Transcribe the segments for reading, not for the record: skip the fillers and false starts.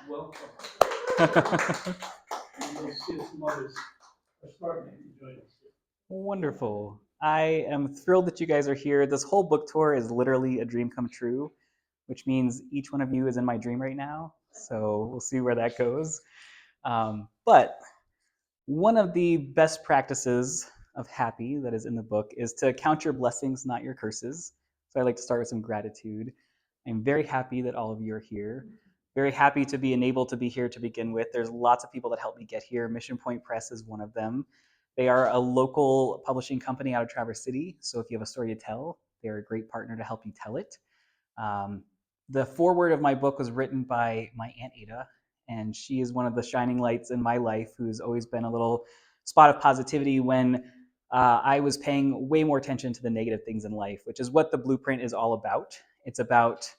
Welcome. And you'll see some others are starting to join us here. Wonderful. I am thrilled that you guys are here. This whole book tour is literally a dream come true, which means each one of you is in my dream right now. So we'll see where that goes. But one of the best practices of happy that is in the book is to count your blessings, not your curses. So I like to start with some gratitude. I'm very happy that all of you are here. Very happy to be enabled to be here to begin with. There's lots of people that helped me get here. Mission Point Press is one of them. They are a local publishing company out of Traverse City. So if you have a story to tell, they're a great partner to help you tell it. Um, the foreword of my book was written by my Aunt Ada, and she is one of the shining lights in my life who's always been a little spot of positivity when I was paying way more attention to the negative things in life, which is what the blueprint is all about. It's about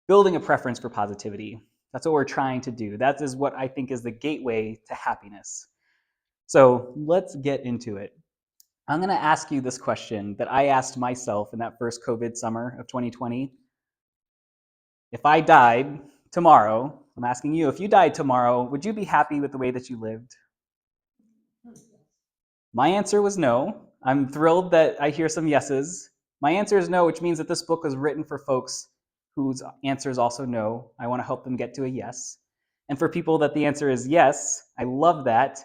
building a preference for positivity. That's what we're trying to do. That is what I think is the gateway to happiness. So let's get into it. I'm going to ask you this question that I asked myself in that first COVID summer of 2020. If I died tomorrow, I'm asking you, if you died tomorrow, would you be happy with the way that you lived? My answer was no. I'm thrilled that I hear some yeses. My answer is no, which means that this book was written for folks whose answer is also no. I want to help them get to a yes. And for people that the answer is yes, I love that.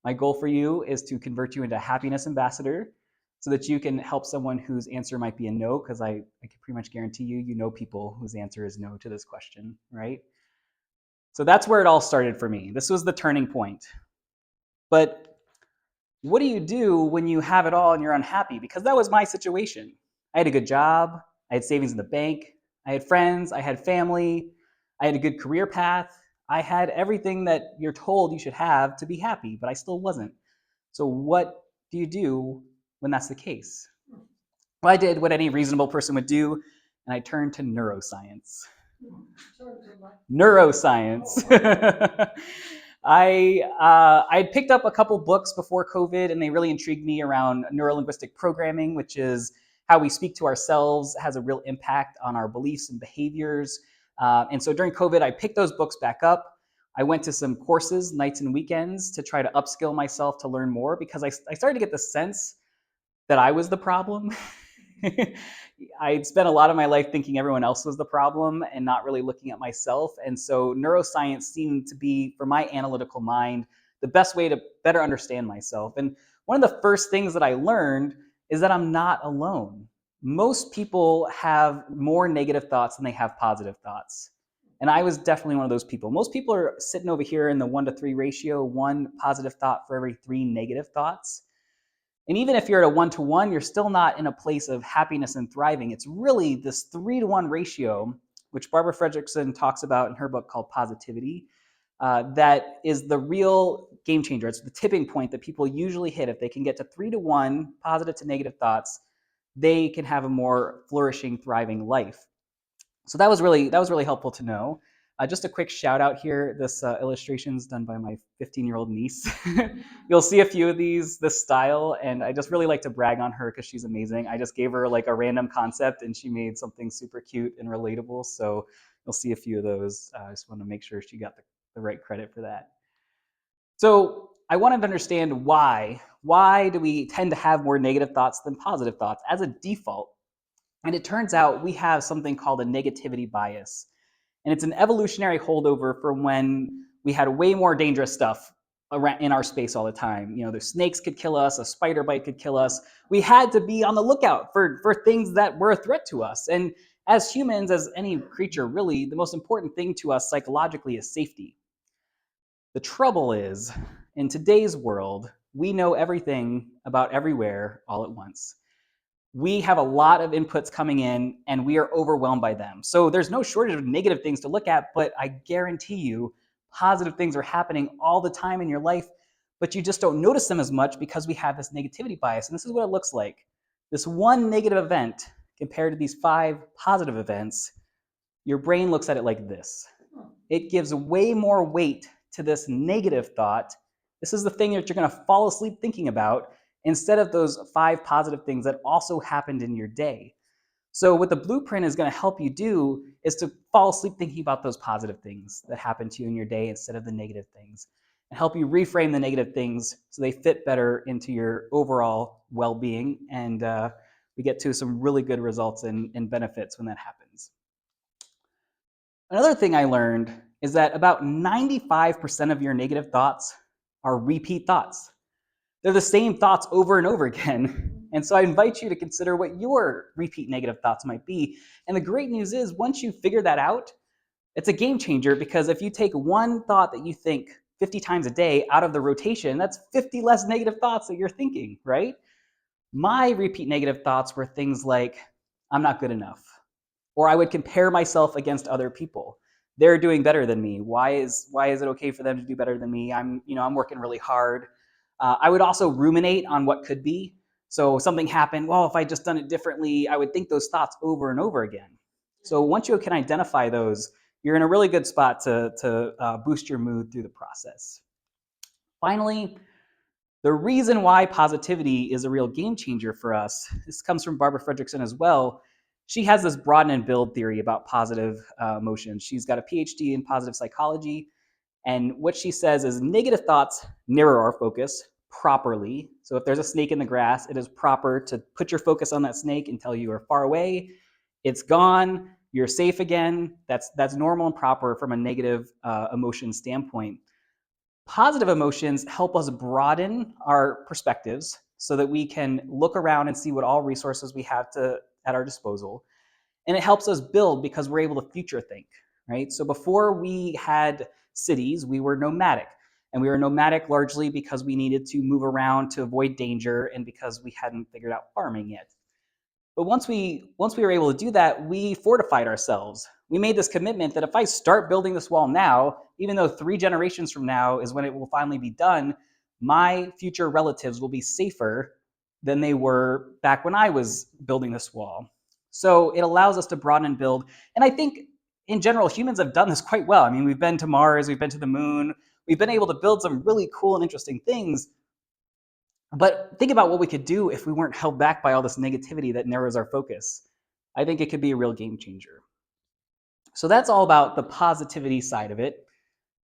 My goal for you is to convert you into a happiness ambassador so that you can help someone whose answer might be a no, because I can pretty much guarantee you know people whose answer is no to this question, right? So that's where it all started for me. This was the turning point. But what do you do when you have it all and you're unhappy? Because that was my situation. I had a good job, I had savings in the bank, I had friends, I had family, I had a good career path. I had everything that you're told you should have to be happy, but I still wasn't. So, what do you do when that's the case? Well, I did what any reasonable person would do, and I turned to neuroscience. Neuroscience. I had picked up a couple books before COVID, and they really intrigued me around neurolinguistic programming, which is how we speak to ourselves has a real impact on our beliefs and behaviors. And so during COVID, I picked those books back up. I went to some courses, nights and weekends, to try to upskill myself to learn more because I started to get the sense that I was the problem. I'd spent a lot of my life thinking everyone else was the problem and not really looking at myself. And so neuroscience seemed to be, for my analytical mind, the best way to better understand myself. And one of the first things that I learned is that I'm not alone. Most people have more negative thoughts than they have positive thoughts. And I was definitely one of those people. Most people are sitting over here in the 1-to-3 ratio, one positive thought for every 3 negative thoughts. And even if you're at a 1-to-1, you're still not in a place of happiness and thriving. It's really this 3-to-1 ratio, which Barbara Fredrickson talks about in her book called Positivity, that is the real game changer. It's the tipping point that people usually hit. If they can get to 3-to-1, positive to negative thoughts, they can have a more flourishing, thriving life. So that was really helpful to know. Just a quick shout out here. This illustration is done by my 15-year-old niece. You'll see a few of these, this style, and I just really like to brag on her because she's amazing. I just gave her like a random concept and she made something super cute and relatable. So you'll see a few of those. I just want to make sure she got the right credit for that. So I wanted to understand why. Why do we tend to have more negative thoughts than positive thoughts as a default? And it turns out we have something called a negativity bias. And it's an evolutionary holdover from when we had way more dangerous stuff around in our space all the time. You know, the snakes could kill us, a spider bite could kill us. We had to be on the lookout for things that were a threat to us. And as humans, as any creature, really, the most important thing to us psychologically is safety. The trouble is, in today's world, we know everything about everywhere all at once. We have a lot of inputs coming in and we are overwhelmed by them. So there's no shortage of negative things to look at, but I guarantee you positive things are happening all the time in your life, but you just don't notice them as much because we have this negativity bias. And this is what it looks like. This one negative event compared to these 5 positive events, your brain looks at it like this. It gives way more weight to this negative thought. This is the thing that you're going to fall asleep thinking about instead of those 5 positive things that also happened in your day. So what the blueprint is going to help you do is to fall asleep thinking about those positive things that happen to you in your day instead of the negative things, and help you reframe the negative things so they fit better into your overall well-being, and we get to some really good results and benefits when that happens. Another thing I learned is that about 95% of your negative thoughts are repeat thoughts. They're the same thoughts over and over again. And so I invite you to consider what your repeat negative thoughts might be. And the great news is, once you figure that out, it's a game changer, because if you take one thought that you think 50 times a day out of the rotation, that's 50 less negative thoughts that you're thinking, right? My repeat negative thoughts were things like, I'm not good enough, or I would compare myself against other people. They're doing better than me. Why is it okay for them to do better than me? I'm working really hard. I would also ruminate on what could be. So something happened. Well, if I just done it differently, I would think those thoughts over and over again. So once you can identify those, you're in a really good spot to boost your mood through the process. Finally, the reason why positivity is a real game changer for us, this comes from Barbara Fredrickson as well. She has this broaden and build theory about positive emotions. She's got a PhD in positive psychology. And what she says is negative thoughts narrow our focus properly. So if there's a snake in the grass, it is proper to put your focus on that snake until you are far away. It's gone. You're safe again. That's normal and proper from a negative emotion standpoint. Positive emotions help us broaden our perspectives so that we can look around and see what all resources we have at our disposal. And it helps us build because we're able to future think, right? So before we had cities, we were nomadic. And we were nomadic largely because we needed to move around to avoid danger and because we hadn't figured out farming yet. But once we were able to do that, we fortified ourselves. We made this commitment that if I start building this wall now, even though 3 generations from now is when it will finally be done, my future relatives will be safer than they were back when I was building this wall. So it allows us to broaden and build. And I think in general, humans have done this quite well. I mean, we've been to Mars, we've been to the moon, we've been able to build some really cool and interesting things. But think about what we could do if we weren't held back by all this negativity that narrows our focus. I think it could be a real game changer. So that's all about the positivity side of it.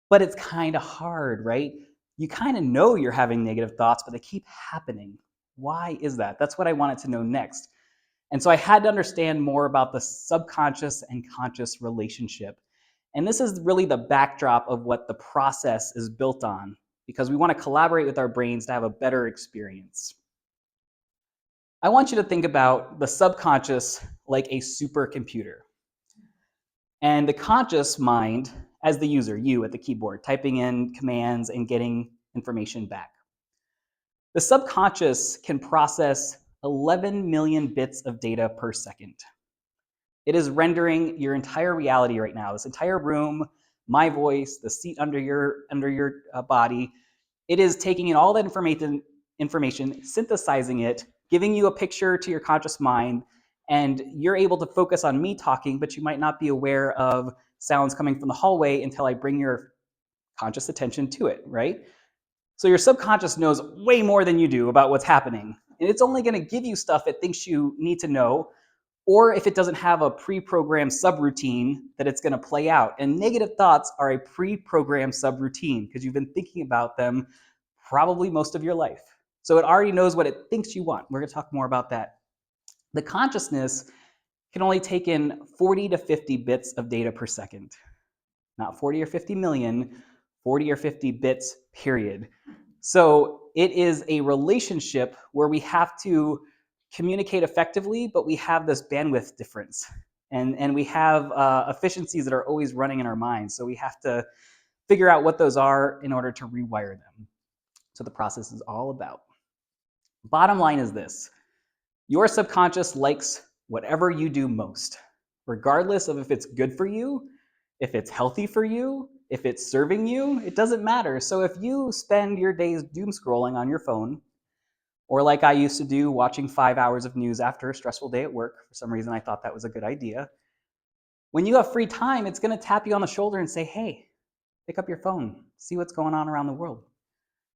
But it's kind of hard, right? You kind of know you're having negative thoughts, but they keep happening. Why is that? That's what I wanted to know next. And so I had to understand more about the subconscious and conscious relationship. And this is really the backdrop of what the process is built on, because we want to collaborate with our brains to have a better experience. I want you to think about the subconscious like a supercomputer, and the conscious mind as the user, you at the keyboard, typing in commands and getting information back. The subconscious can process 11 million bits of data per second. It is rendering your entire reality right now, this entire room, my voice, the seat under your body. It is taking in all that information, synthesizing it, giving you a picture to your conscious mind, and you're able to focus on me talking, but you might not be aware of sounds coming from the hallway until I bring your conscious attention to it, right? So your subconscious knows way more than you do about what's happening. And it's only going to give you stuff it thinks you need to know, or if it doesn't have a pre-programmed subroutine that it's going to play out. And negative thoughts are a pre-programmed subroutine because you've been thinking about them probably most of your life. So it already knows what it thinks you want. We're going to talk more about that. The consciousness can only take in 40 to 50 bits of data per second. Not 40 or 50 million, 40 or 50 bits, period. So it is a relationship where we have to communicate effectively, but we have this bandwidth difference. And we have efficiencies that are always running in our minds. So we have to figure out what those are in order to rewire them. So the process is all about. Bottom line is this: your subconscious likes whatever you do most, regardless of if it's good for you, if it's healthy for you, if it's serving you, it doesn't matter. So if you spend your days doom scrolling on your phone, or like I used to do, watching 5 hours of news after a stressful day at work, for some reason I thought that was a good idea, when you have free time, it's going to tap you on the shoulder and say, hey, pick up your phone, see what's going on around the world.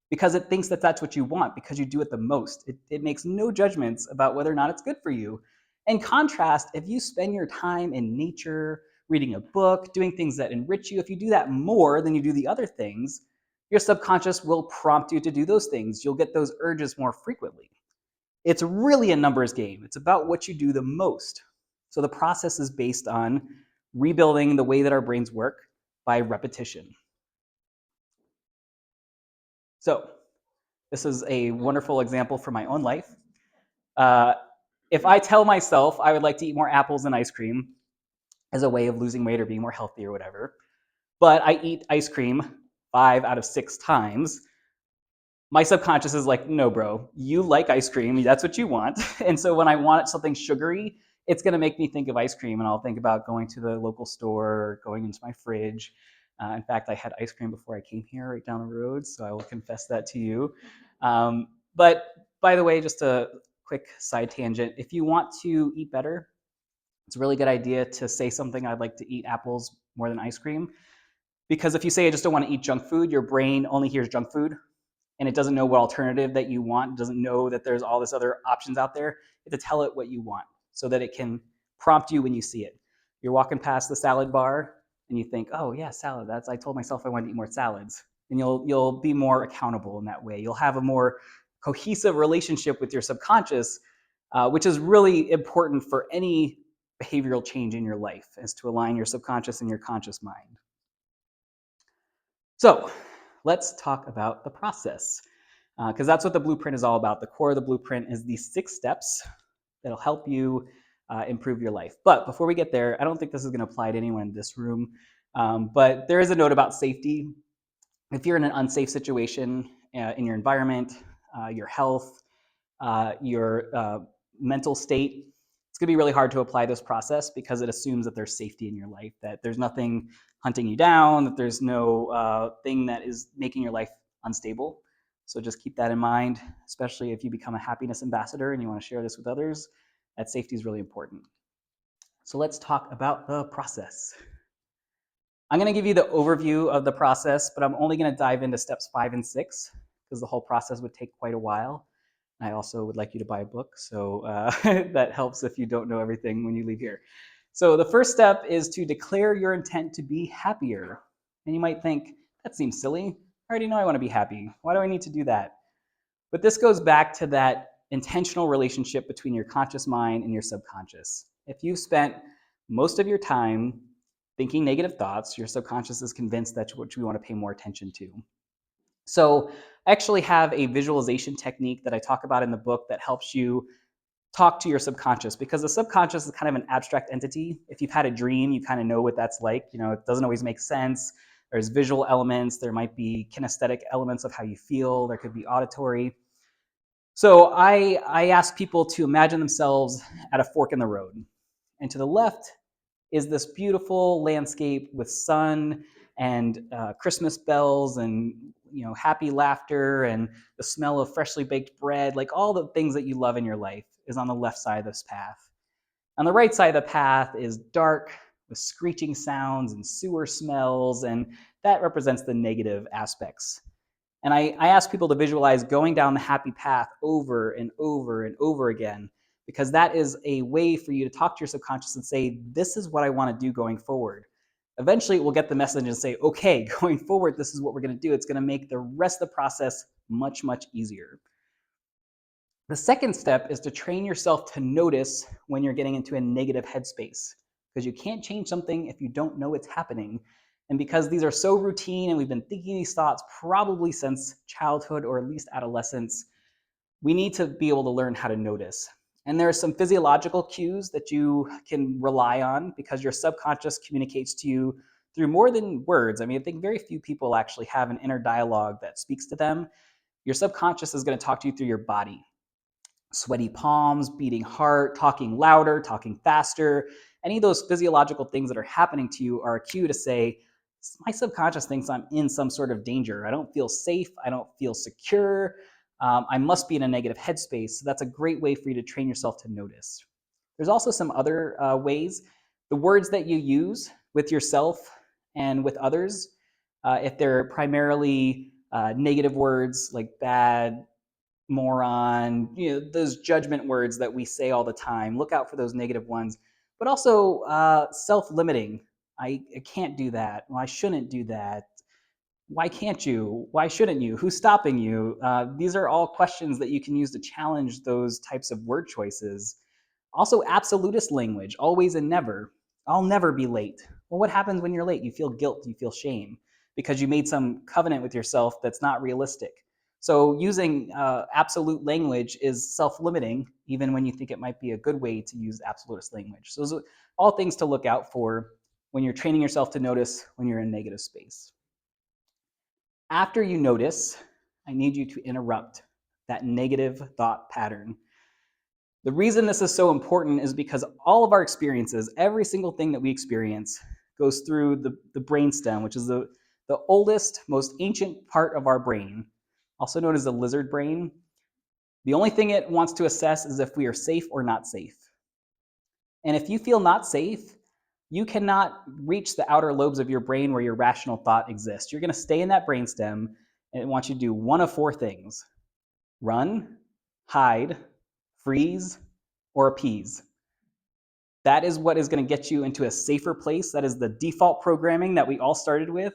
Because it thinks that that's what you want, because you do it the most. It makes no judgments about whether or not it's good for you. In contrast, if you spend your time in nature, reading a book, doing things that enrich you, if you do that more than you do the other things, your subconscious will prompt you to do those things. You'll get those urges more frequently. It's really a numbers game. It's about what you do the most. So the process is based on rebuilding the way that our brains work by repetition. So this is a wonderful example from my own life. Uh, if I tell myself I would like to eat more apples and ice cream as a way of losing weight or being more healthy or whatever, but I eat ice cream 5 out of 6 times, my subconscious is like, no, bro, you like ice cream. That's what you want. And so when I want something sugary, it's going to make me think of ice cream. And I'll think about going to the local store or going into my fridge. In fact, I had ice cream before I came here right down the road. So I will confess that to you. But by the way, just a quick side tangent. If you want to eat better, it's a really good idea to say something, I'd like to eat apples more than ice cream. Because if you say, I just don't want to eat junk food, your brain only hears junk food and it doesn't know what alternative that you want, it doesn't know that there's all this other options out there. You have to tell it what you want so that it can prompt you when you see it. You're walking past the salad bar and you think, oh yeah, salad. I told myself I wanted to eat more salads. And you'll be more accountable in that way. You'll have a more cohesive relationship with your subconscious, which is really important for any behavioral change in your life, is to align your subconscious and your conscious mind. So let's talk about the process, because that's what the blueprint is all about. The core of the blueprint is these 6 steps that'll help you improve your life. But before we get there, I don't think this is going to apply to anyone in this room, but there is a note about safety. If you're in an unsafe situation in your environment, your health, your mental state, it's going to be really hard to apply this process because it assumes that there's safety in your life, that there's nothing hunting you down, that there's no thing that is making your life unstable. So just keep that in mind, especially if you become a happiness ambassador and you want to share this with others, that safety is really important. So let's talk about the process. I'm going to give you the overview of the process, but I'm only going to dive into steps 5 and 6 because the whole process would take quite a while. I also would like you to buy a book, so that helps if you don't know everything when you leave here. So the first step is to declare your intent to be happier. And you might think, that seems silly. I already know I want to be happy. Why do I need to do that? But this goes back to that intentional relationship between your conscious mind and your subconscious. If you've spent most of your time thinking negative thoughts, your subconscious is convinced that's what you want to pay more attention to. So I actually have a visualization technique that I talk about in the book that helps you talk to your subconscious, because the subconscious is kind of an abstract entity. If you've had a dream, you kind of know what that's like. You know, it doesn't always make sense. There's visual elements. There might be kinesthetic elements of how you feel. There could be auditory. So I ask people to imagine themselves at a fork in the road. And to the left is this beautiful landscape with sun and Christmas bells and happy laughter and the smell of freshly baked bread. Like all the things that you love in your life is on the left side of this path. On the right side of the path is dark with screeching sounds and sewer smells, and that represents the negative aspects. And I ask people to visualize going down the happy path over and over and over again, because that is a way for you to talk to your subconscious and say, this is what I want to do going forward. Eventually, it will get the message and say, okay, going forward, this is what we're going to do. It's going to make the rest of the process much, much easier. The second step is to train yourself to notice when you're getting into a negative headspace, because you can't change something if you don't know it's happening. And because these are so routine and we've been thinking these thoughts probably since childhood or at least adolescence, we need to be able to learn how to notice. And there are some physiological cues that you can rely on because your subconscious communicates to you through more than words. I mean, I think very few people actually have an inner dialogue that speaks to them. Your subconscious is going to talk to you through your body. Sweaty palms, beating heart, talking louder, talking faster. Any of those physiological things that are happening to you are a cue to say, my subconscious thinks I'm in some sort of danger. I don't feel safe. I don't feel secure. I must be in a negative headspace. So that's a great way for you to train yourself to notice. There's also some other ways. The words that you use with yourself and with others, if they're primarily negative words like bad, moron, those judgment words that we say all the time. Look out for those negative ones. But also self-limiting. I can't do that. Well, I shouldn't do that. Why can't you? Why shouldn't you? Who's stopping you? These are all questions that you can use to challenge those types of word choices. Also, absolutist language, always and never. I'll never be late. Well, what happens when you're late? You feel guilt, you feel shame because you made some covenant with yourself that's not realistic. So, using absolute language is self limiting, even when you think it might be a good way to use absolutist language. So, those are all things to look out for when you're training yourself to notice when you're in negative space. After you notice, I need you to interrupt that negative thought pattern. The reason this is so important is because all of our experiences, every single thing that we experience, goes through the brainstem, which is the oldest, most ancient part of our brain, also known as the lizard brain. The only thing it wants to assess is if we are safe or not safe. And if you feel not safe, you cannot reach the outer lobes of your brain where your rational thought exists. You're going to stay in that brainstem, and it wants you to do one of four things: run, hide, freeze, or appease. That is what is going to get you into a safer place. That is the default programming that we all started with.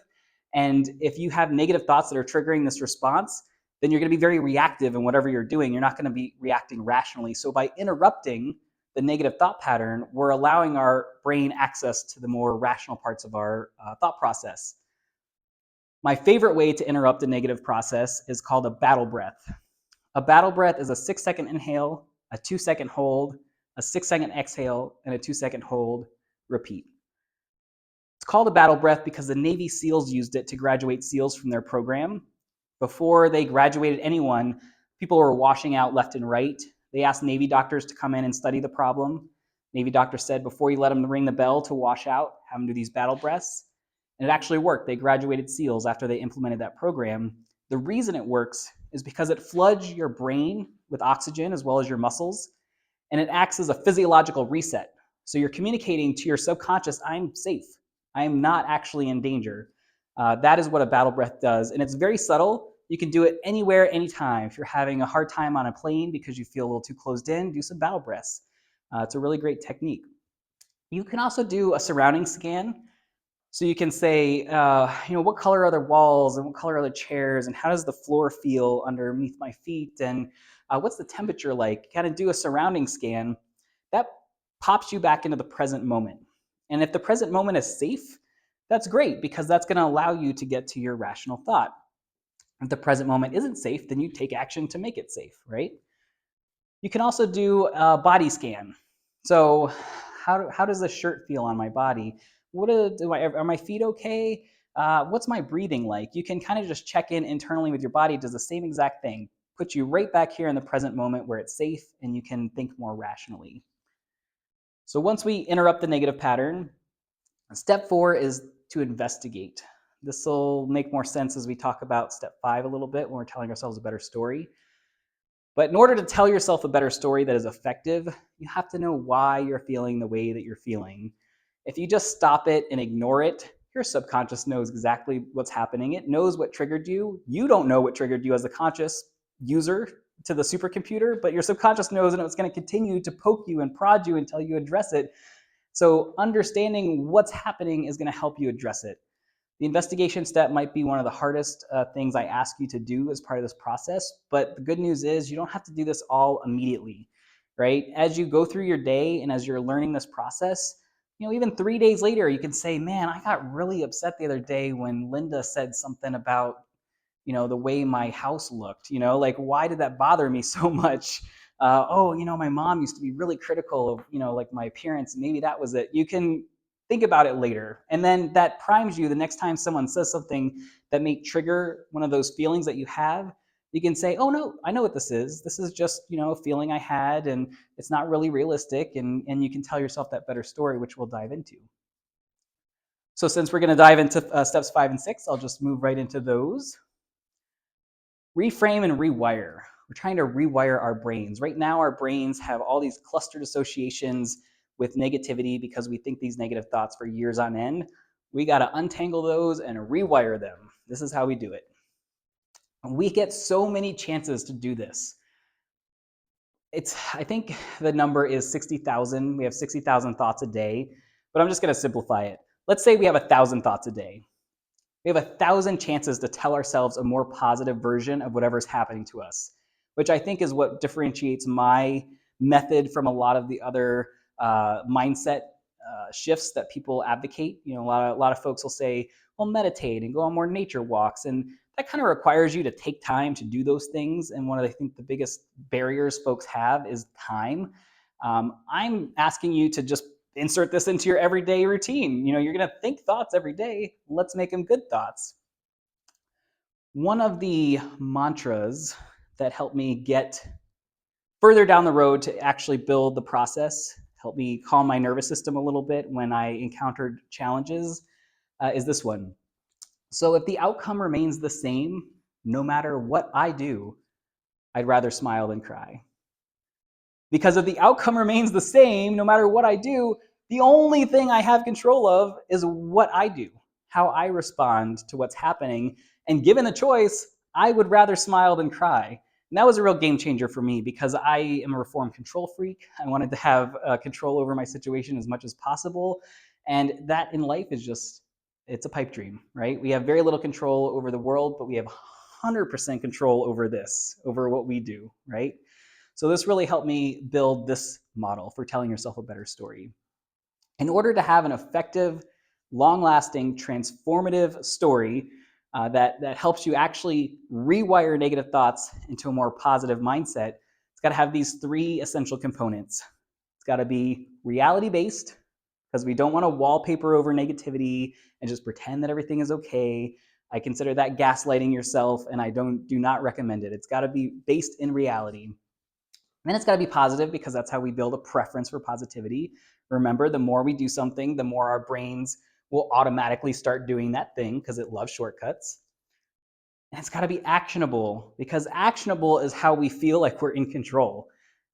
And if you have negative thoughts that are triggering this response, then you're going to be very reactive in whatever you're doing. You're not going to be reacting rationally. So by interrupting the negative thought pattern, we're allowing our brain access to the more rational parts of our thought process. My favorite way to interrupt a negative process is called a battle breath. A battle breath is a 6-second inhale, a 2-second hold, a 6-second exhale, and a 2-second hold, repeat. It's called a battle breath because the Navy SEALs used it to graduate SEALs from their program. Before they graduated anyone, people were washing out left and right. They asked Navy doctors to come in and study the problem. Navy doctors said, before you let them ring the bell to wash out, have them do these battle breaths. And it actually worked. They graduated SEALs after they implemented that program. The reason it works is because it floods your brain with oxygen as well as your muscles, and it acts as a physiological reset. So you're communicating to your subconscious, I'm safe. I am not actually in danger. That is what a battle breath does, and it's very subtle. You can do it anywhere, anytime. If you're having a hard time on a plane because you feel a little too closed in, do some battle breaths. It's a really great technique. You can also do a surrounding scan. So you can say, what color are the walls and what color are the chairs and how does the floor feel underneath my feet and what's the temperature like? Kind of do a surrounding scan. That pops you back into the present moment. And if the present moment is safe, that's great because that's going to allow you to get to your rational thought. If the present moment isn't safe, then you take action to make it safe, right? You can also do a body scan. So how does this shirt feel on my body? Are my feet okay? What's my breathing like? You can kind of just check in internally with your body. It does the same exact thing. Puts you right back here in the present moment where it's safe and you can think more rationally. So once we interrupt the negative pattern, step 4 is to investigate. This will make more sense as we talk about step 5 a little bit when we're telling ourselves a better story. But in order to tell yourself a better story that is effective, you have to know why you're feeling the way that you're feeling. If you just stop it and ignore it, your subconscious knows exactly what's happening. It knows what triggered you. You don't know what triggered you as a conscious user to the supercomputer, but your subconscious knows, and it's going to continue to poke you and prod you until you address it. So understanding what's happening is going to help you address it. The investigation step might be one of the hardest things I ask you to do as part of this process, but the good news is you don't have to do this all immediately, right? As you go through your day and as you're learning this process, even 3 days later, you can say, man, I got really upset the other day when Linda said something about the way my house looked, like, why did that bother me so much? My mom used to be really critical of, like my appearance. Maybe that was it. You can think about it later. And then that primes you the next time someone says something that may trigger one of those feelings that you have. You can say, oh no, I know what this is. This is just, a feeling I had and it's not really realistic. And you can tell yourself that better story, which we'll dive into. So since we're going to dive into steps 5 and 6, I'll just move right into those. Reframe and rewire. We're trying to rewire our brains. Right now, our brains have all these clustered associations with negativity because we think these negative thoughts for years on end. We got to untangle those and rewire them. This is how we do it. And we get so many chances to do this. I think the number is 60,000. We have 60,000 thoughts a day, but I'm just going to simplify it. Let's say we have 1,000 thoughts a day. We have 1,000 chances to tell ourselves a more positive version of whatever's happening to us, which I think is what differentiates my method from a lot of the other mindset shifts that people advocate. You know, a lot of folks will say, well, meditate and go on more nature walks. And that kind of requires you to take time to do those things. And one of, I think, the biggest barriers folks have is time. I'm asking you to just insert this into your everyday routine. You know, you're going to think thoughts every day. Let's make them good thoughts. One of the mantras that helped me get further down the road to actually build the process, help me calm my nervous system a little bit when I encountered challenges, is this one. So if the outcome remains the same, no matter what I do, I'd rather smile than cry. Because if the outcome remains the same, no matter what I do, the only thing I have control of is what I do, how I respond to what's happening. And given the choice, I would rather smile than cry. And that was a real game changer for me because I am a reformed control freak. I wanted to have control over my situation as much as possible. And that in life is just, it's a pipe dream, right? We have very little control over the world, but we have 100% control over this, over what we do, right? So this really helped me build this model for telling yourself a better story. In order to have an effective, long-lasting, transformative story that helps you actually rewire negative thoughts into a more positive mindset, it's got to have these three essential components. It's got to be reality-based, because we don't want to wallpaper over negativity and just pretend that everything is okay. I consider that gaslighting yourself, and I do not recommend it. It's got to be based in reality. And then it's got to be positive because that's how we build a preference for positivity. Remember, the more we do something, the more our brains will automatically start doing that thing because it loves shortcuts. And it's got to be actionable because actionable is how we feel like we're in control.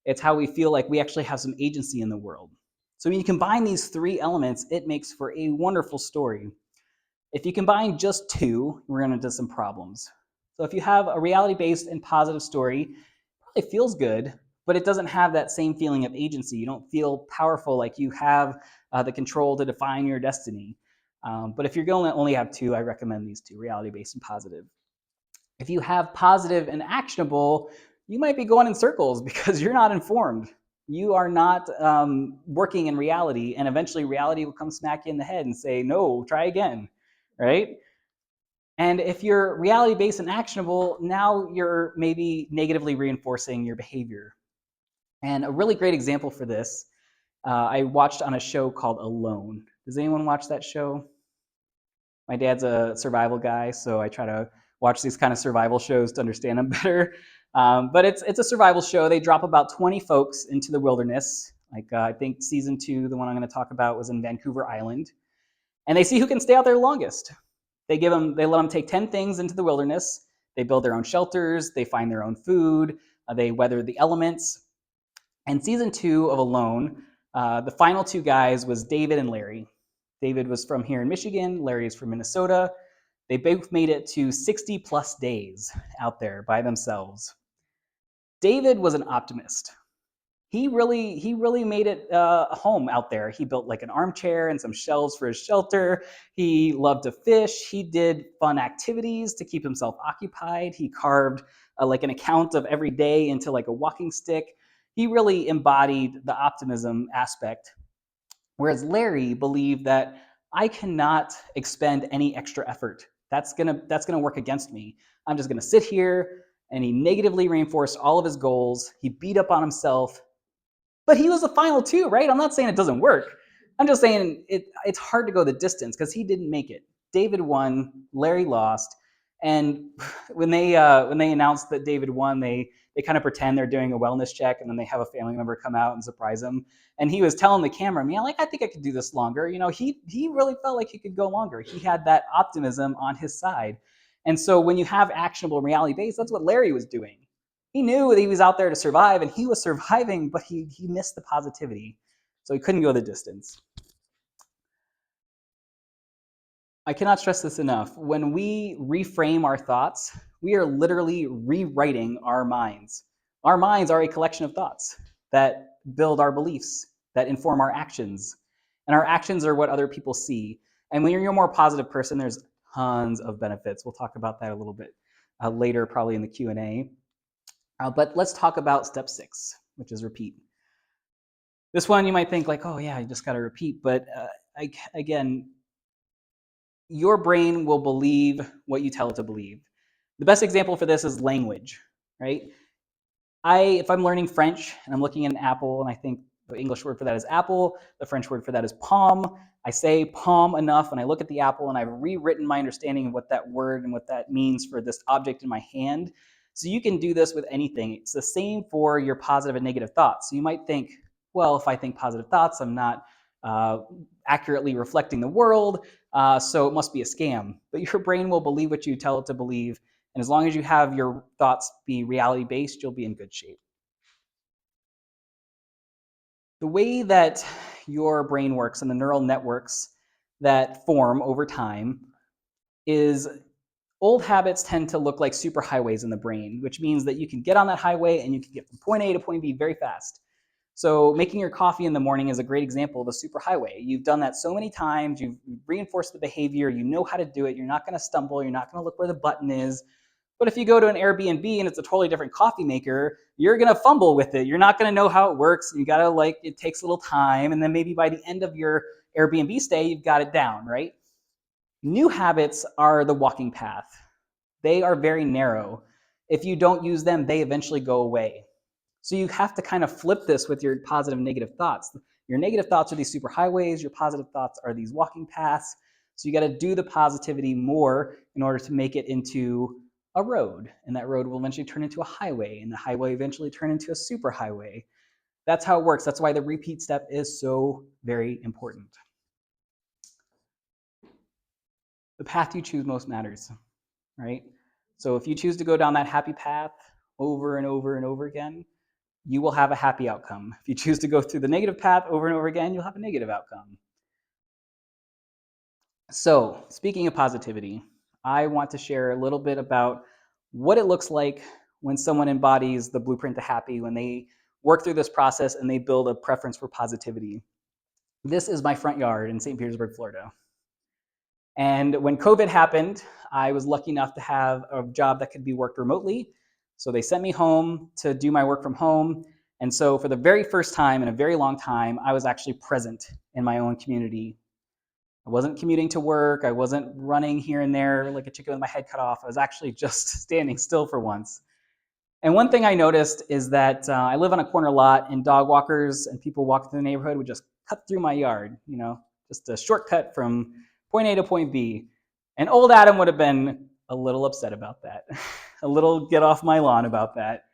It's how we feel like we actually have some agency in the world. So when you combine these three elements, it makes for a wonderful story. If you combine just two, we're going into some problems. So if you have a reality-based and positive story, it probably feels good, but it doesn't have that same feeling of agency. You don't feel powerful like you have the control to define your destiny. But if you're going to only have two, I recommend these two, reality-based and positive. If you have positive and actionable, you might be going in circles because you're not informed. You are not working in reality, and eventually reality will come smack you in the head and say, no, try again, right? And if you're reality-based and actionable, now you're maybe negatively reinforcing your behavior. And a really great example for this, I watched on a show called Alone. Does anyone watch that show? My dad's a survival guy, so I try to watch these kind of survival shows to understand them better. But it's a survival show. They drop about 20 folks into the wilderness. Like I think season 2, the one I'm going to talk about, was in Vancouver Island, and they see who can stay out there longest. They let them take 10 things into the wilderness. They build their own shelters. They find their own food. They weather the elements. And season 2 of Alone, the final two guys was David and Larry. David was from here in Michigan. Larry is from Minnesota. They both made it to 60 plus days out there by themselves. David was an optimist. He really made it a home out there. He built like an armchair and some shelves for his shelter. He loved to fish. He did fun activities to keep himself occupied. He carved like an account of every day into like a walking stick. He really embodied the optimism aspect. Whereas Larry believed that I cannot expend any extra effort. That's gonna work against me. I'm just gonna sit here. And he negatively reinforced all of his goals. He beat up on himself. But he was the final two, right? I'm not saying it doesn't work. I'm just saying it's hard to go the distance because he didn't make it. David won, Larry lost, and when they announced that David won, they kind of pretend they're doing a wellness check, and then they have a family member come out and surprise him. And he was telling the camera, "Man, like I think I could do this longer." You know, he really felt like he could go longer. He had that optimism on his side, and so when you have actionable reality based, that's what Larry was doing. He knew that he was out there to survive, and he was surviving, but he missed the positivity. So he couldn't go the distance. I cannot stress this enough. When we reframe our thoughts, we are literally rewriting our minds. Our minds are a collection of thoughts that build our beliefs, that inform our actions. And our actions are what other people see. And when you're a more positive person, there's tons of benefits. We'll talk about that a little bit later, probably in the Q&A. But let's talk about step 6, which is repeat. This one you might think like, oh yeah, you just got to repeat. But again, your brain will believe what you tell it to believe. The best example for this is language, right? If I'm learning French and I'm looking at an apple and I think the English word for that is apple, the French word for that is pomme, I say pomme enough and I look at the apple and I've rewritten my understanding of what that word and what that means for this object in my hand. So you can do this with anything. It's the same for your positive and negative thoughts. So you might think, well, if I think positive thoughts, I'm not accurately reflecting the world, so it must be a scam. But your brain will believe what you tell it to believe. And as long as you have your thoughts be reality-based, you'll be in good shape. The way that your brain works and the neural networks that form over time is old habits tend to look like superhighways in the brain, which means that you can get on that highway and you can get from point A to point B very fast. So making your coffee in the morning is a great example of a superhighway. You've done that so many times, you've reinforced the behavior, you know how to do it, you're not gonna stumble, you're not gonna look where the button is. But if you go to an Airbnb and it's a totally different coffee maker, you're gonna fumble with it. You're not gonna know how it works. You gotta it takes a little time. And then maybe by the end of your Airbnb stay, you've got it down, right? New habits are the walking path. They are very narrow. If you don't use them, they eventually go away. So you have to kind of flip this with your positive and negative thoughts. Your negative thoughts are these superhighways, your positive thoughts are these walking paths. So you got to do the positivity more in order to make it into a road, and that road will eventually turn into a highway, and the highway eventually turn into a superhighway. That's how it works. That's why the repeat step is so very important. The path you choose most matters, right? So if you choose to go down that happy path over and over and over again, you will have a happy outcome. If you choose to go through the negative path over and over again, you'll have a negative outcome. So speaking of positivity, I want to share a little bit about what it looks like when someone embodies the blueprint to happy, when they work through this process and they build a preference for positivity. This is my front yard in St. Petersburg, Florida. And when COVID happened, I was lucky enough to have a job that could be worked remotely. So they sent me home to do my work from home. And so for the very first time in a very long time, I was actually present in my own community. I wasn't commuting to work. I wasn't running here and there like a chicken with my head cut off. I was actually just standing still for once. And one thing I noticed is that I live on a corner lot, and dog walkers and people walking through the neighborhood would just cut through my yard, just a shortcut from point A to point B. And old Adam would have been a little upset about that, a little get off my lawn about that.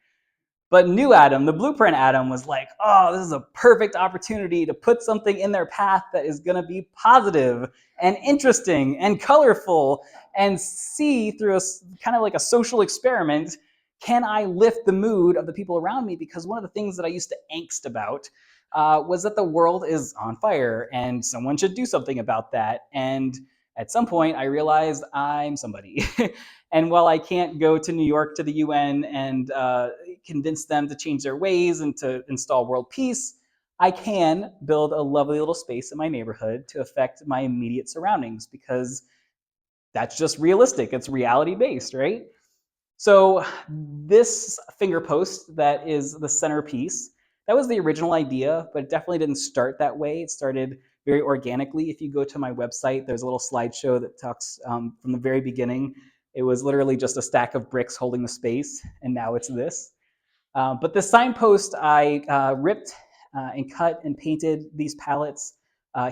But new Adam, the blueprint Adam, was like, oh, this is a perfect opportunity to put something in their path that is going to be positive and interesting and colorful, and see through a kind of like a social experiment, can I lift the mood of the people around me? Because one of the things that I used to angst about was that the world is on fire and someone should do something about that. And at some point, I realized I'm somebody. And while I can't go to New York to the UN and convince them to change their ways and to install world peace, I can build a lovely little space in my neighborhood to affect my immediate surroundings, because that's just realistic. It's reality-based, right? So this finger post that is the centerpiece, that was the original idea, but it definitely didn't start that way. It started very organically. If you go to my website, there's a little slideshow that talks from the very beginning. It was literally just a stack of bricks holding the space, and now it's this. But the signpost, I ripped and cut and painted these pallets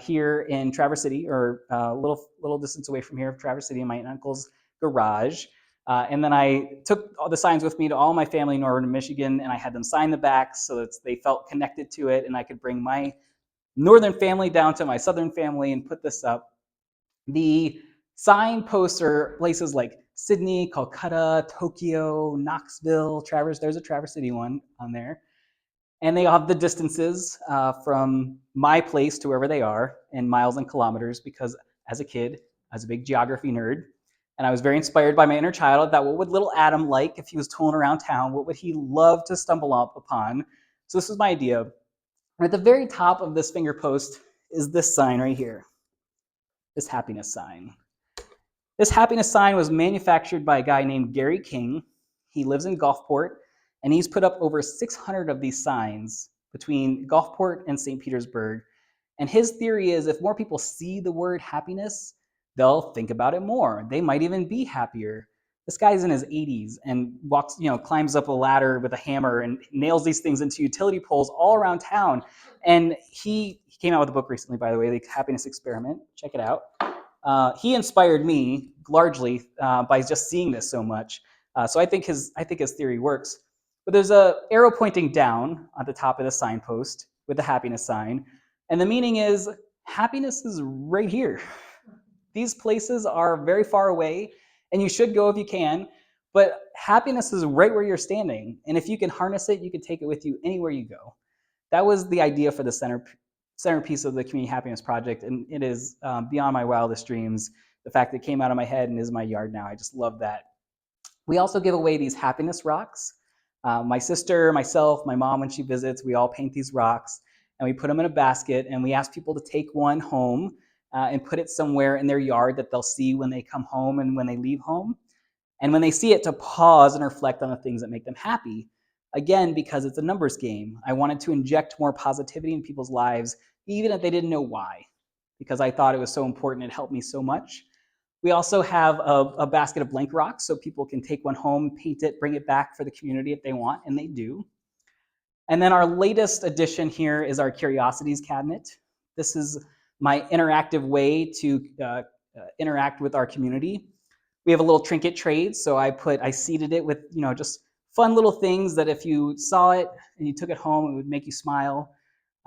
here in Traverse City, or a little distance away from here, Traverse City, in my uncle's garage. And then I took all the signs with me to all my family in Northern Michigan, and I had them sign the backs so that they felt connected to it, and I could bring my northern family down to my southern family and put this up. The signposts are places like Sydney, Calcutta, Tokyo, Knoxville, Traverse. There's a Traverse City one on there. And they all have the distances from my place to wherever they are in miles and kilometers, because as a kid, I was a big geography nerd. And I was very inspired by my inner child. I thought, what would little Adam like if he was tooling around town? What would he love to stumble up upon? So this was my idea. And at the very top of this finger post is this sign right here, this happiness sign. This happiness sign was manufactured by a guy named Gary King. He lives in Gulfport, and he's put up over 600 of these signs between Gulfport and St. Petersburg. And his theory is if more people see the word happiness, they'll think about it more. They might even be happier. This guy's in his 80s and walks, climbs up a ladder with a hammer and nails these things into utility poles all around town. And he came out with a book recently, by the way, The Happiness Experiment. Check it out. He inspired me largely by just seeing this so much. So I think his theory works. But there's a arrow pointing down at the top of the signpost with the happiness sign. And the meaning is happiness is right here. These places are very far away, and you should go if you can, but happiness is right where you're standing. And if you can harness it, you can take it with you anywhere you go. That was the idea for the centerpiece of the Community Happiness Project, and it is beyond my wildest dreams. The fact that it came out of my head and is my yard now, I just love that. We also give away these happiness rocks. My sister, myself, my mom, when she visits, we all paint these rocks, and we put them in a basket, and we ask people to take one home and put it somewhere in their yard that they'll see when they come home and when they leave home. And when they see it, to pause and reflect on the things that make them happy. Again, because it's a numbers game. I wanted to inject more positivity in people's lives, even if they didn't know why, because I thought it was so important. It helped me so much. We also have a basket of blank rocks, so people can take one home, paint it, bring it back for the community if they want, and they do. And then our latest addition here is our Curiosities cabinet. This is my interactive way to interact with our community. We have a little trinket trade, so I seeded it with just fun little things that if you saw it and you took it home, it would make you smile.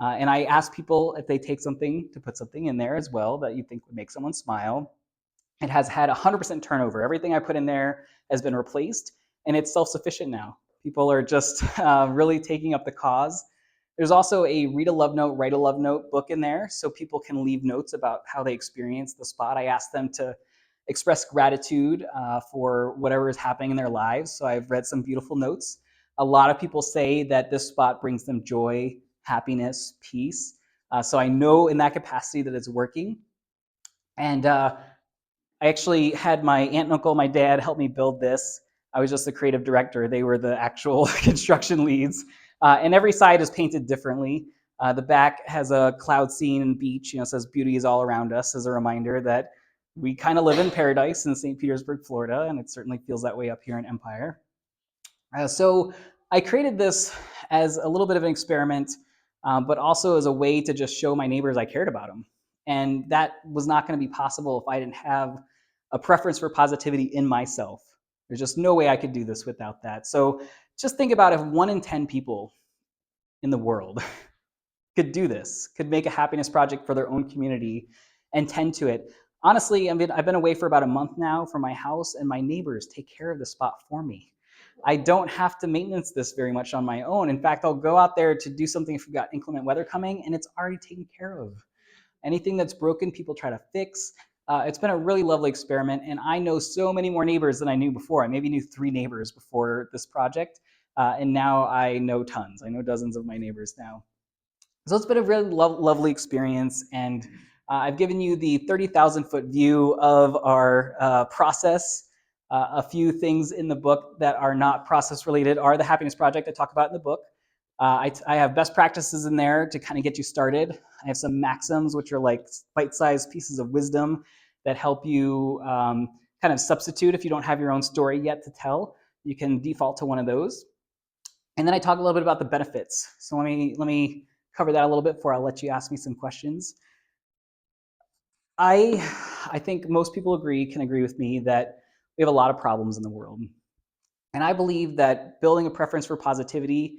And I ask people if they take something to put something in there as well that you think would make someone smile. It has had 100% turnover. Everything I put in there has been replaced, and it's self-sufficient now. People are just really taking up the cause. There's also a read a love note, write a love note book in there, so people can leave notes about how they experienced the spot. I asked them to express gratitude for whatever is happening in their lives. So I've read some beautiful notes. A lot of people say that this spot brings them joy, happiness, peace. So I know in that capacity that it's working. And I actually had my aunt and uncle, my dad, help me build this. I was just the creative director. They were the actual construction leads. And every side is painted differently. The back has a cloud scene and beach. It says beauty is all around us as a reminder that we kind of live in paradise in St. Petersburg, Florida, and it certainly feels that way up here in Empire. So I created this as a little bit of an experiment, but also as a way to just show my neighbors I cared about them. And that was not going to be possible if I didn't have a preference for positivity in myself. There's just no way I could do this without that. So just think about if 1 in 10 people in the world could do this, could make a happiness project for their own community and tend to it. Honestly, I've been away for about a month now from my house, and my neighbors take care of the spot for me. I don't have to maintenance this very much on my own. In fact, I'll go out there to do something if we've got inclement weather coming, and it's already taken care of. Anything that's broken, people try to fix. It's been a really lovely experiment, and I know so many more neighbors than I knew before. I maybe knew 3 neighbors before this project, and now I know tons. I know dozens of my neighbors now. So it's been a really lovely experience, and I've given you the 30,000-foot view of our process. A few things in the book that are not process related are the Happiness Project I talk about in the book. I have best practices in there to kind of get you started. I have some maxims, which are like bite-sized pieces of wisdom that help you kind of substitute if you don't have your own story yet to tell. You can default to one of those. And then I talk a little bit about the benefits. So let me cover that a little bit before I'll let you ask me some questions. I think most people can agree with me that we have a lot of problems in the world. And I believe that building a preference for positivity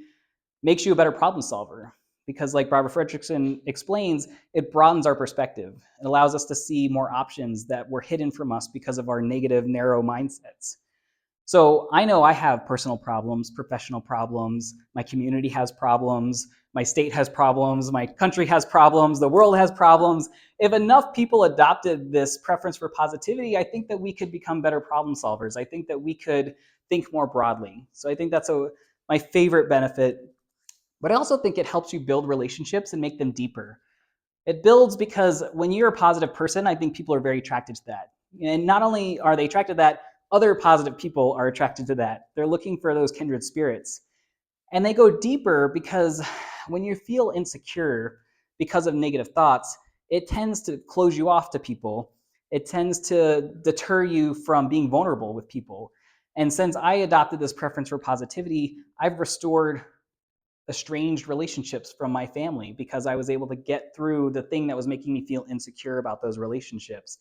makes you a better problem solver, because like Barbara Fredrickson explains, it broadens our perspective. It allows us to see more options that were hidden from us because of our negative, narrow mindsets. So I know I have personal problems, professional problems, my community has problems, my state has problems, my country has problems, the world has problems. If enough people adopted this preference for positivity, I think that we could become better problem solvers. I think that we could think more broadly. So I think that's my favorite benefit. But I also think it helps you build relationships and make them deeper. It builds because when you're a positive person, I think people are very attracted to that. And not only are they attracted to that, other positive people are attracted to that. They're looking for those kindred spirits. And they go deeper because when you feel insecure because of negative thoughts, it tends to close you off to people. It tends to deter you from being vulnerable with people. And since I adopted this preference for positivity, I've restored estranged relationships from my family because I was able to get through the thing that was making me feel insecure about those relationships.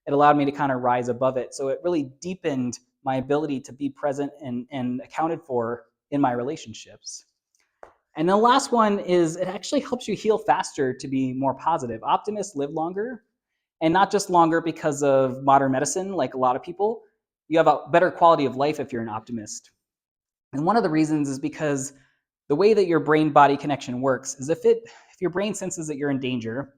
It allowed me to kind of rise above it. So it really deepened my ability to be present and accounted for in my relationships. And the last one is it actually helps you heal faster to be more positive. Optimists live longer, and not just longer because of modern medicine, like a lot of people. You have a better quality of life if you're an optimist. And one of the reasons is because the way that your brain body connection works is if your brain senses that you're in danger,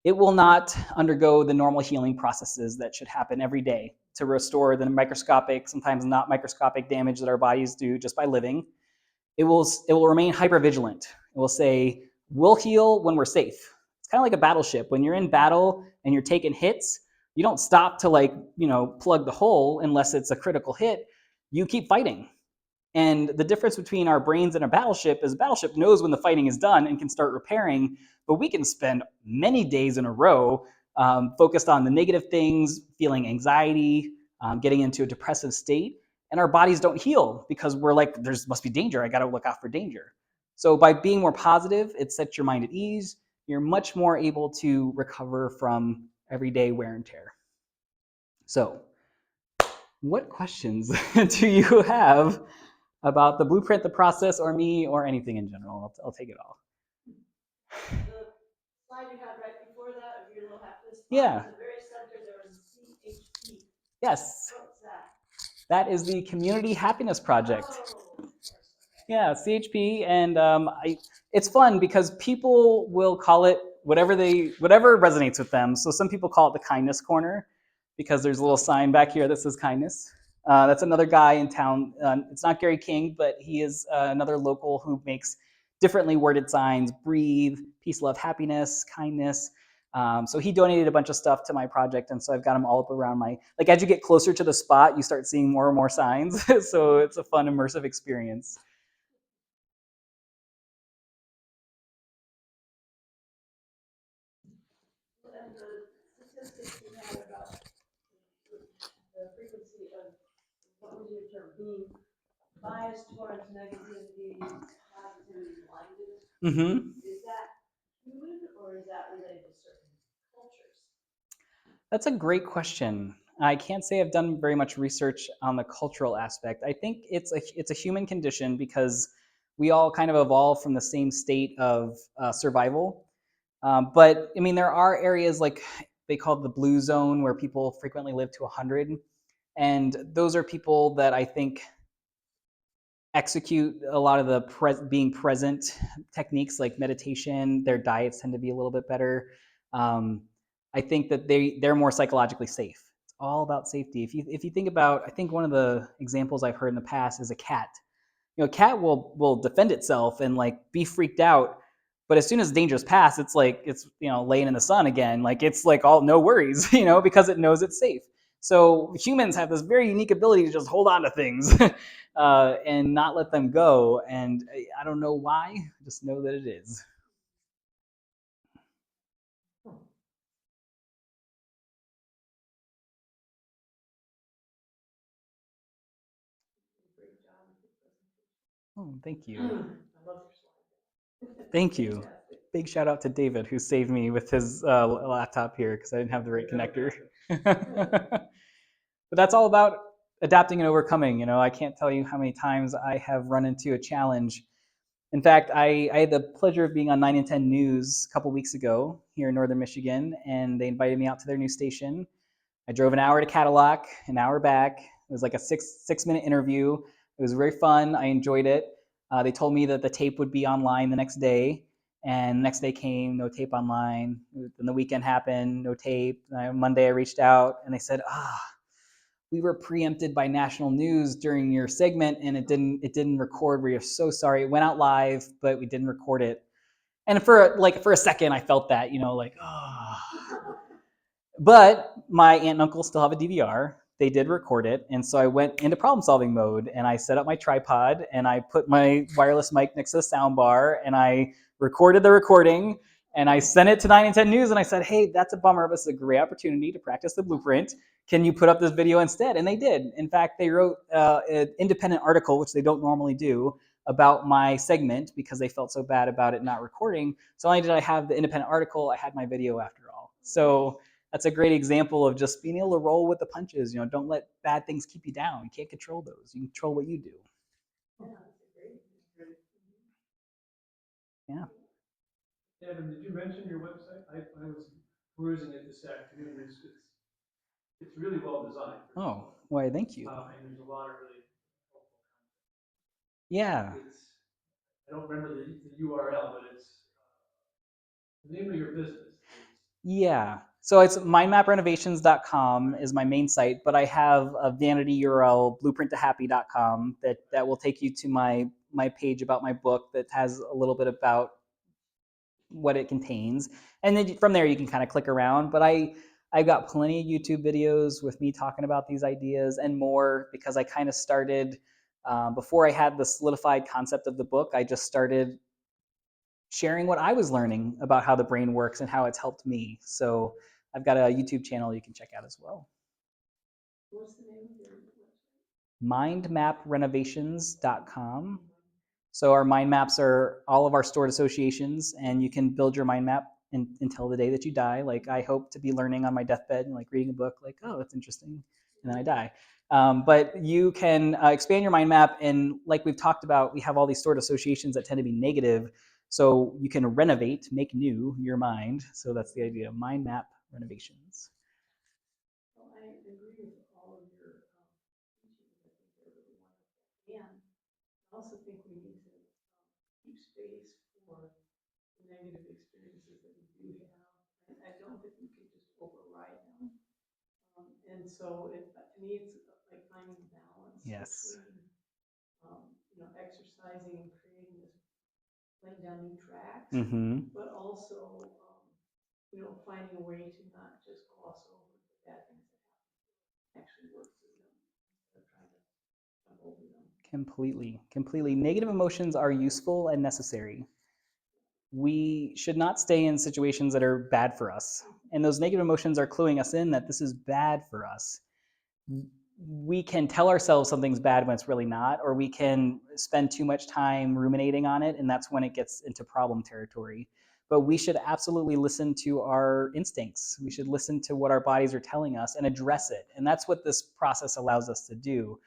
it will not undergo the normal healing processes that should happen every day to restore the microscopic, sometimes not microscopic damage that our bodies do just by living. It will remain hypervigilant. It will say, we'll heal when we're safe. It's kind of like a battleship. When you're in battle and you're taking hits, you don't stop to plug the hole unless it's a critical hit. You keep fighting. And the difference between our brains and a battleship is a battleship knows when the fighting is done and can start repairing, but we can spend many days in a row focused on the negative things, feeling anxiety, getting into a depressive state, and our bodies don't heal because we're like, there must be danger. I got to look out for danger. So by being more positive, it sets your mind at ease. You're much more able to recover from everyday wear and tear. So what questions do you have about the blueprint, the process, or me, or anything in general? I'll take it all. The slide you had right before that of your little happiness spot, Yeah. in the very center there was CHP. Yes. What's that? That is the Community Happiness Project. Oh, of course. Okay. Yeah, CHP, and it's fun because people will call it whatever resonates with them. So some people call it the Kindness Corner because there's a little sign back here that says kindness. That's another guy in town. It's not Gary King, but he is another local who makes differently worded signs: breathe, peace, love, happiness, kindness. So he donated a bunch of stuff to my project, and so I've got them all up around as you get closer to the spot, you start seeing more and more signs. So it's a fun, immersive experience. And the statistics you had about the frequency of, what was your term, being biased towards negativity, positivity, blinded. Mm-hmm. Is that human or is that related to certain cultures? That's a great question. I can't say I've done very much research on the cultural aspect. I think it's a human condition because we all kind of evolved from the same state of survival. But I mean, there are areas like they call it the blue zone where people frequently live to 100, and those are people that I think execute a lot of the being present techniques like meditation. Their diets tend to be a little bit better. I think that they're more psychologically safe. It's all about safety. If you think about, I think one of the examples I've heard in the past is a cat. A cat will defend itself and be freaked out, but as soon as danger's past, it's laying in the sun again. It's all no worries, because it knows it's safe. So humans have this very unique ability to just hold on to things and not let them go. And I don't know why, I just know that it is. Great job with your presentation. Oh, thank you. I love your slide. Thank you. Fantastic. Big shout out to David who saved me with his laptop here because I didn't have the right connector. But that's all about adapting and overcoming. I can't tell you how many times I have run into a challenge. In fact, I had the pleasure of being on 9 and 10 News a couple weeks ago here in Northern Michigan, and they invited me out to their new station. I drove an hour to Cadillac, an hour back. It was like a six-minute interview. It was very fun. I enjoyed it. They told me that the tape would be online the next day, and the next day came, no tape online. Then the weekend happened, no tape. Monday I reached out, and they said, we were preempted by national news during your segment, and it didn't record. We are so sorry. It went out live, but we didn't record it. And for a second, I felt that, like, But my aunt and uncle still have a DVR. They did record it, and so I went into problem solving mode, and I set up my tripod, and I put my wireless mic next to the sound bar, and I recorded the recording, and I sent it to 9 and 10 News, and I said, hey, that's a bummer, but it's a great opportunity to practice the blueprint. Can you put up this video instead? And they did. In fact, they wrote an independent article, which they don't normally do, about my segment because they felt so bad about it not recording. So not only did I have the independent article, I had my video after all. So that's a great example of just being able to roll with the punches. Don't let bad things keep you down. You can't control those. You control what you do. Yeah. Adam, did you mention your website? I was perusing it this afternoon. It's really well designed. Oh, why, thank you. And there's a lot of really helpful content. Yeah. I don't remember the URL, but it's the name of your business. Yeah. So it's mindmaprenovations.com is my main site, but I have a vanity URL, blueprinttohappy.com, that will take you to my page about my book that has a little bit about what it contains. And then from there you can kind of click around. But I've got plenty of YouTube videos with me talking about these ideas and more, because I kind of started before I had the solidified concept of the book. I just started sharing what I was learning about how the brain works and how it's helped me. So I've got a YouTube channel you can check out as well. What's the name of your website? mindmaprenovations.com. So our mind maps are all of our stored associations, and you can build your mind map until the day that you die. Like, I hope to be learning on my deathbed and like reading a book, like, oh, that's interesting, and then I die. But you can expand your mind map, and like we've talked about, we have all these stored associations that tend to be negative. So you can renovate, make new your mind. So that's the idea of mind map renovations. Well, I agree with all of your teachings. I think they're really wonderful. And I also think we need to keep space for the negative experiences that we do have. I don't think we can just override them. And so to me, it's like finding balance Yes. between, exercising and creating this, laying down new tracks, but also, finding a way to not just gloss over the bad things that happen, actually work through them instead of trying to jump over them. Completely. Negative emotions are useful and necessary. We should not stay in situations that are bad for us. And those negative emotions are cluing us in that this is bad for us. We can tell ourselves something's bad when it's really not, or we can spend too much time ruminating on it, and that's when it gets into problem territory. But we should absolutely listen to our instincts. We should listen to what our bodies are telling us and address it. And that's what this process allows us to do.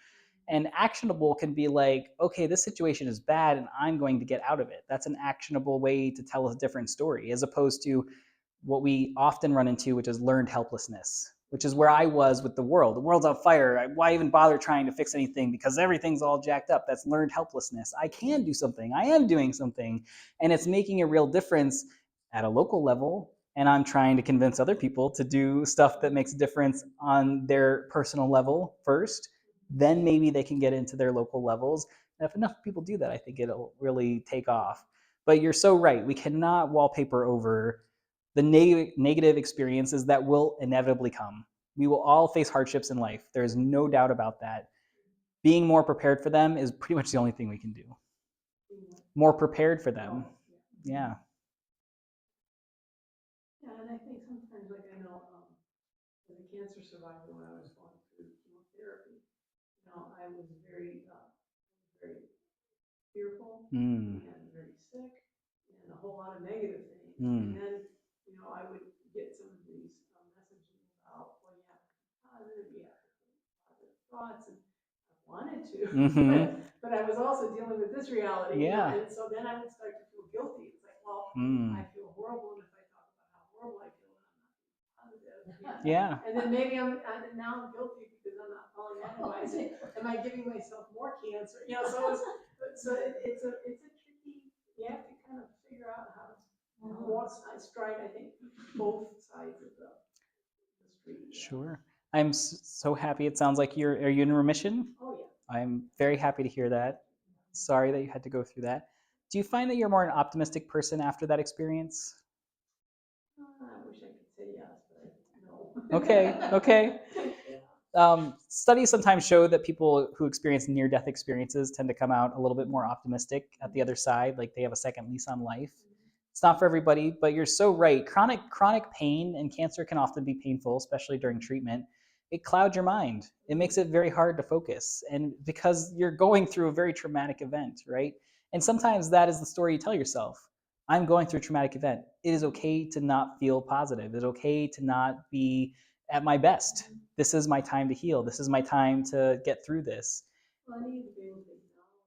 And actionable can be like, okay, this situation is bad and I'm going to get out of it. That's an actionable way to tell a different story, as opposed to what we often run into, which is learned helplessness, which is where I was with the world. The world's on fire. Why even bother trying to fix anything? Because everything's all jacked up. That's learned helplessness. I can do something. I am doing something. And it's making a real difference at a local level. And I'm trying to convince other people to do stuff that makes a difference on their personal level first. Then maybe they can get into their local levels. And if enough people do that, I think it'll really take off. But you're so right. We cannot wallpaper over the negative experiences that will inevitably come. We will all face hardships in life. There's no doubt about that. Being more prepared for them is pretty much the only thing we can do. More prepared for them. Yeah. Yeah, and I think sometimes, like I know, as a cancer survivor, when I was going through chemotherapy, I was very fearful and very sick and a whole lot of negative things. And then, I would get some of these messaging about, well, you have to be positive, you have to think positive thoughts, and I wanted to, but I was also dealing with this reality, and so then I would start to feel guilty. It's like, well, I feel horrible, and if I talk about how horrible I feel, and I'm not being positive, Yeah. and then maybe now I'm guilty because I'm not following that advice. Am I giving myself more cancer? So So it's a tricky, you have to kind of figure out how to walk, stride, I think, both sides of the street. Yeah. Sure. I'm so happy. It sounds like are you in remission? Oh, yeah. I'm very happy to hear that. Sorry that you had to go through that. Do you find that you're more an optimistic person after that experience? I wish I could say yes, but no. Okay, okay. Studies sometimes show that people who experience near-death experiences tend to come out a little bit more optimistic at the other side, like they have a second lease on life. It's not for everybody, but you're so right. Chronic pain and cancer can often be painful, especially during treatment. It clouds your mind. It makes it very hard to focus, and because you're going through a very traumatic event, right? And sometimes that is the story you tell yourself. I'm going through a traumatic event. It is okay to not feel positive. It's okay to not be at my best. This is my time to heal. This is my time to get through this. Well, I need to be able to acknowledge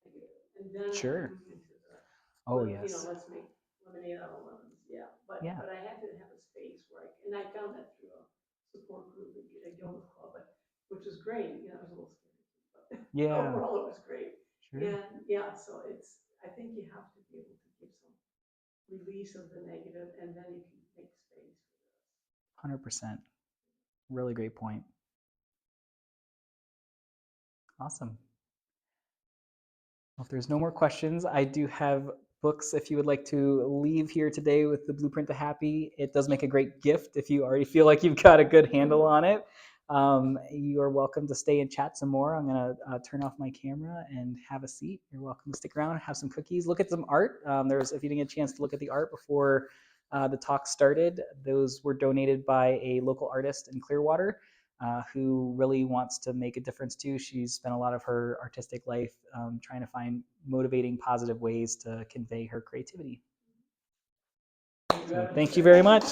it, and then I Sure. can move into the, Oh, you know, yes. let's make lemonade out of lemons, yeah. But Yeah. I had to have a space where and I found that through a support group, a yoga club, which was great. You know, it was a little scary, but Yeah. overall it was great. Sure. And yeah, so I think you have to be able to give some release of the negative, and then you can make space for this. 100%. Really great point. Awesome. Well, if there's no more questions, I do have books if you would like to leave here today with the Blueprint to Happy. It does make a great gift if you already feel like you've got a good handle on it. You are welcome to stay and chat some more. I'm going to turn off my camera and have a seat. You're welcome to stick around, have some cookies, look at some art. If you didn't get a chance to look at the art before the talk started, those were donated by a local artist in Clearwater. Who really wants to make a difference too. She's spent a lot of her artistic life trying to find motivating, positive ways to convey her creativity. So, thank you very much.